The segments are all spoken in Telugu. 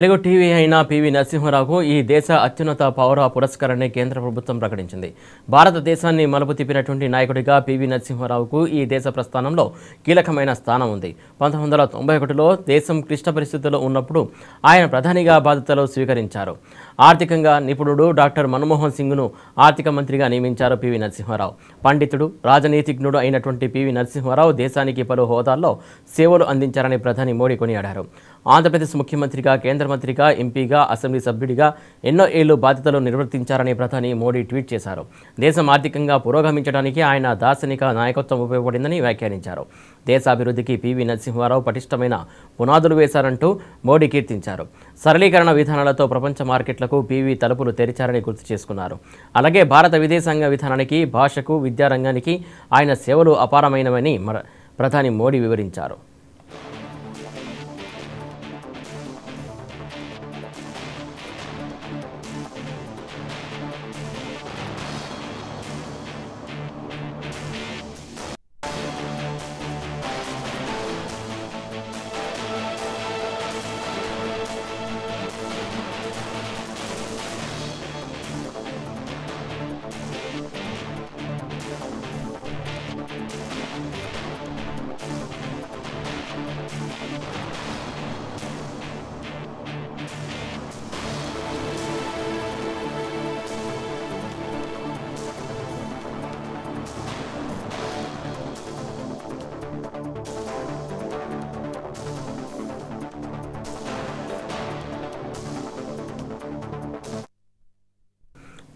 తెలుగు టీవీ అయిన పివి నరసింహారావుకు ఈ దేశ అత్యున్నత పౌర పురస్కారాన్ని కేంద్ర ప్రభుత్వం ప్రకటించింది. భారతదేశాన్ని మలుపు తిప్పినటువంటి నాయకుడిగా పివి నరసింహారావుకు ఈ దేశ ప్రస్థానంలో కీలకమైన స్థానం ఉంది. 1991లో దేశం క్లిష్ట పరిస్థితుల్లో ఉన్నప్పుడు ఆయన ప్రధానిగా బాధ్యతలు స్వీకరించారు. ఆర్థికంగా నిపుణుడు డాక్టర్ మన్మోహన్ సింగ్ను ఆర్థిక మంత్రిగా నియమించారు పివి నరసింహారావు. పండితుడు, రాజనీతిజ్ఞుడు అయినటువంటి పివి నరసింహారావు దేశానికి పలు హోదాల్లో సేవలు అందించారని ప్రధాని మోడీ కొనియాడారు. ఆంధ్రప్రదేశ్ ముఖ్యమంత్రిగా, కేంద్ర మంత్రిగా, ఎంపీగా, అసెంబ్లీ సభ్యుడిగా ఎన్నో ఏళ్లు బాధ్యతలు నిర్వర్తించారని ప్రధాని మోడీ ట్వీట్ చేశారు. దేశం ఆర్థికంగా పురోగమించడానికి ఆయన దార్శనిక నాయకత్వం ఉపయోగపడిందని వ్యాఖ్యానించారు. దేశాభివృద్ధికి పివి నరసింహారావు పటిష్టమైన పునాదులు వేశారంటూ మోడీ కీర్తించారు. సరళీకరణ విధానాలతో ప్రపంచ మార్కెట్లకు పివి తలుపులు తెరిచారని గుర్తు చేసుకున్నారు. అలాగే భారత విదేశాంగ విధానానికి, భాషకు, విద్యారంగానికి ఆయన సేవలు అపారమైనవని ప్రధాని మోడీ వివరించారు.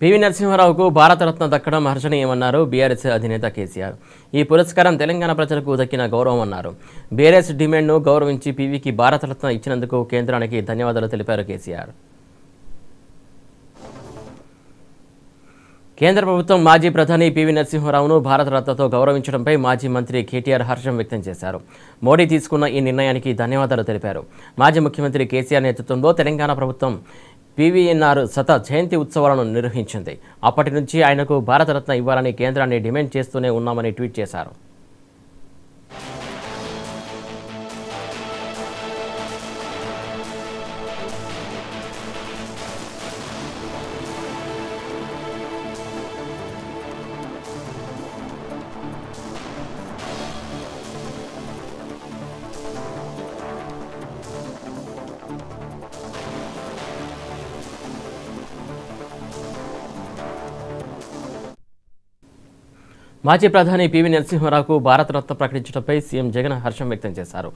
పివి నరసింహారావుకు భారతరత్న దక్కడం హర్షణీయమన్నారు బీఆర్ఎస్ అధినేత కేసీఆర్. ఈ పురస్కారం తెలంగాణ ప్రజలకు దక్కిన గౌరవం అన్నారు. బీఆర్ఎస్ డిమాండ్ను గౌరవించి పివికి భారతరత్న ఇచ్చినందుకు కేంద్రానికి ధన్యవాదాలు తెలిపారు కేసీఆర్. కేంద్ర ప్రభుత్వం మాజీ ప్రధాని పివి నరసింహారావును భారతరత్నతో గౌరవించడంపై మాజీ మంత్రి కేటీఆర్ హర్షం వ్యక్తం చేశారు. మోడీ తీసుకున్న ఈ నిర్ణయానికి ధన్యవాదాలు తెలిపారు. మాజీ ముఖ్యమంత్రి కేసీఆర్ నేతృత్వంలో తెలంగాణ ప్రభుత్వం పివిఎన్ఆర్ శత జయంతి ఉత్సవాలను నిర్వహించింది. అప్పటి నుంచి ఆయనకు భారతరత్న ఇవ్వాలని కేంద్రాన్ని డిమాండ్ చేస్తూనే ఉన్నామని ట్వీట్ చేశారు. మాజీ ప్రధాని పివి నరసింహారావుకు భారతరత్న ప్రకటించడంపై సీఎం జగన్ హర్షం వ్యక్తం చేశారు.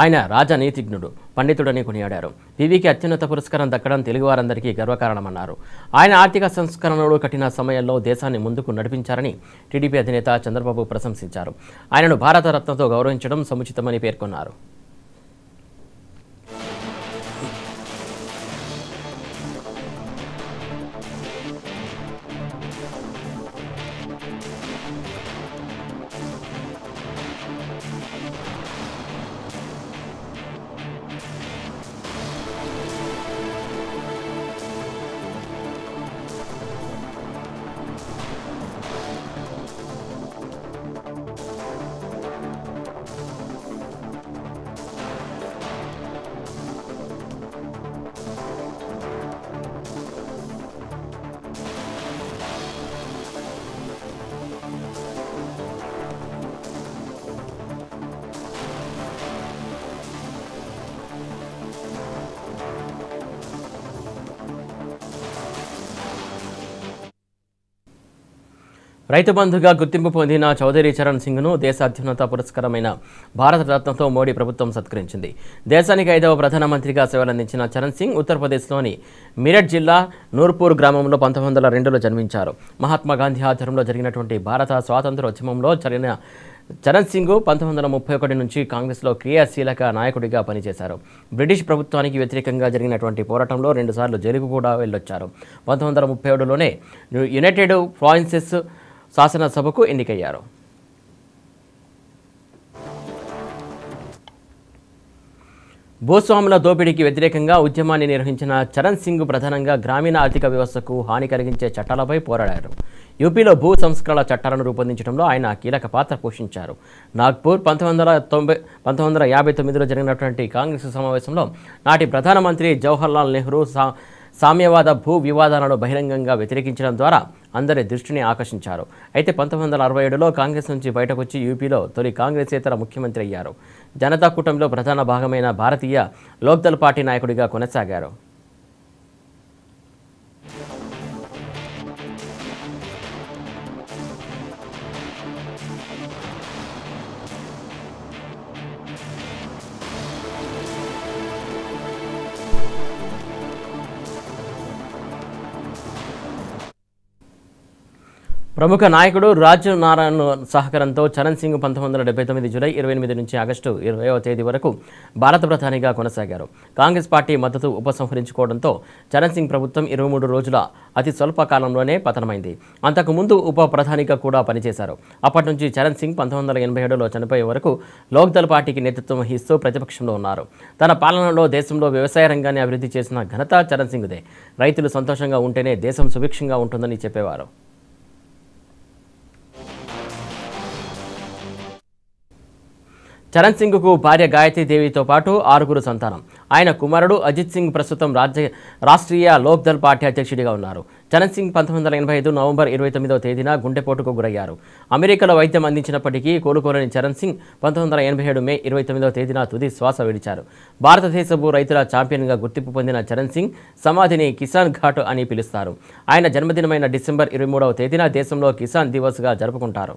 ఆయన రాజనీతిజ్ఞుడు, పండితుడని కొనియాడారు. పివికి అత్యున్నత పురస్కారం దక్కడం తెలుగువారందరికీ గర్వకారణమన్నారు. ఆయన ఆర్థిక సంస్కరణలు కఠిన సమయంలో దేశాన్ని ముందుకు నడిపించారని టీడీపీ అధినేత చంద్రబాబు ప్రశంసించారు. ఆయనను భారతరత్నతో గౌరవించడం సముచితమని పేర్కొన్నారు. రైతు బంధుగా గుర్తింపు పొందిన చౌదరి చరణ్ సింగ్ను దేశ అత్యున్నత పురస్కారమైన భారతరత్నతో మోడీ ప్రభుత్వం సత్కరించింది. దేశానికి 5వ ప్రధానమంత్రిగా సేవలందించిన చరణ్ సింగ్ ఉత్తరప్రదేశ్లోని మీరట్ జిల్లా నూర్పూర్ గ్రామంలో 1902లో జన్మించారు. మహాత్మా గాంధీ ఆధ్వర్యంలో జరిగినటువంటి భారత స్వాతంత్ర్యోద్యమంలో చరణ్ సింగ్ 1931 నుంచి కాంగ్రెస్లో క్రియాశీలక నాయకుడిగా పనిచేశారు. బ్రిటిష్ ప్రభుత్వానికి వ్యతిరేకంగా జరిగినటువంటి పోరాటంలో 2 సార్లు జైలుకు కూడా వెళ్ళొచ్చారు. 1937లోనే యునైటెడ్ ప్రావిన్సెస్ శాసనసభకు ఎన్నికయ్యారు. భూస్వాముల దోపిడీకి వ్యతిరేకంగా ఉద్యమాన్ని నిర్వహించిన చరణ్ సింగ్ ప్రధానంగా గ్రామీణ ఆర్థిక వ్యవస్థకు హాని కలిగించే చట్టాలపై పోరాడారు. యూపీలో భూ సంస్కరణల చట్టాలను రూపొందించడంలో ఆయన కీలక పాత్ర పోషించారు. నాగ్పూర్ 1959లో జరిగినటువంటి కాంగ్రెస్ సమావేశంలో నాటి ప్రధానమంత్రి జవహర్లాల్ నెహ్రూ సామ్యవాద భూ వివాదాలను బహిరంగంగా వ్యతిరేకించడం ద్వారా అందరి దృష్టిని ఆకర్షించారు. అయితే 1967లో కాంగ్రెస్ నుంచి బయటకొచ్చి యూపీలో తొలి కాంగ్రెసేతర ముఖ్యమంత్రి అయ్యారు. జనతా కూటమిలో ప్రధాన భాగమైన భారతీయ లోక్దళ్ పార్టీ నాయకుడిగా కొనసాగారు. ప్రముఖ నాయకుడు రాజు నారాయణ్ సహకారంతో చరణ్ సింగ్ 1979 జూలై 28 నుంచి ఆగస్టు 20వ తేదీ వరకు భారత ప్రధానిగా కొనసాగారు. కాంగ్రెస్ పార్టీ మద్దతు ఉపసంహరించుకోవడంతో చరణ్ సింగ్ ప్రభుత్వం 23 రోజుల అతి స్వల్ప కాలంలోనే పతనమైంది. అంతకుముందు ఉప ప్రధానిగా కూడా పనిచేశారు. అప్పటి నుంచి చరణ్ సింగ్ 1987లో చనిపోయే వరకు లోక్దళ్ పార్టీకి నేతృత్వం వహిస్తూ ప్రతిపక్షంలో ఉన్నారు. తన పాలనలో దేశంలో వ్యవసాయ రంగాన్ని అభివృద్ధి చేసిన ఘనత చరణ్ సింగ్దే. రైతులు సంతోషంగా ఉంటేనే దేశం సుభిక్షంగా ఉంటుందని చెప్పేవారు. చరణ్ సింగ్కు భార్య గాయత్రీదేవితో పాటు 6గురు సంతానం. ఆయన కుమారుడు అజిత్ సింగ్ ప్రస్తుతం రాష్ట్రీయ లోక్దళ్ పార్టీ అధ్యక్షుడిగా ఉన్నారు. చరణ్ సింగ్ 1985 నవంబర్ 29వ తేదీన గుండెపోటుకు గురయ్యారు. అమెరికాలో వైద్యం అందించినప్పటికీ కోలుకోలేని చరణ్ సింగ్ 1987 మే 29వ తేదీన తుది శ్వాస విడిచారు. భారతదేశపు రైతుల ఛాంపియన్గా గుర్తింపు పొందిన చరణ్ సింగ్ సమాధిని కిసాన్ ఘాట్ అని పిలుస్తారు. ఆయన జన్మదినమైన డిసెంబర్ 23వ తేదీన దేశంలో కిసాన్ దివస్గా జరుపుకుంటారు.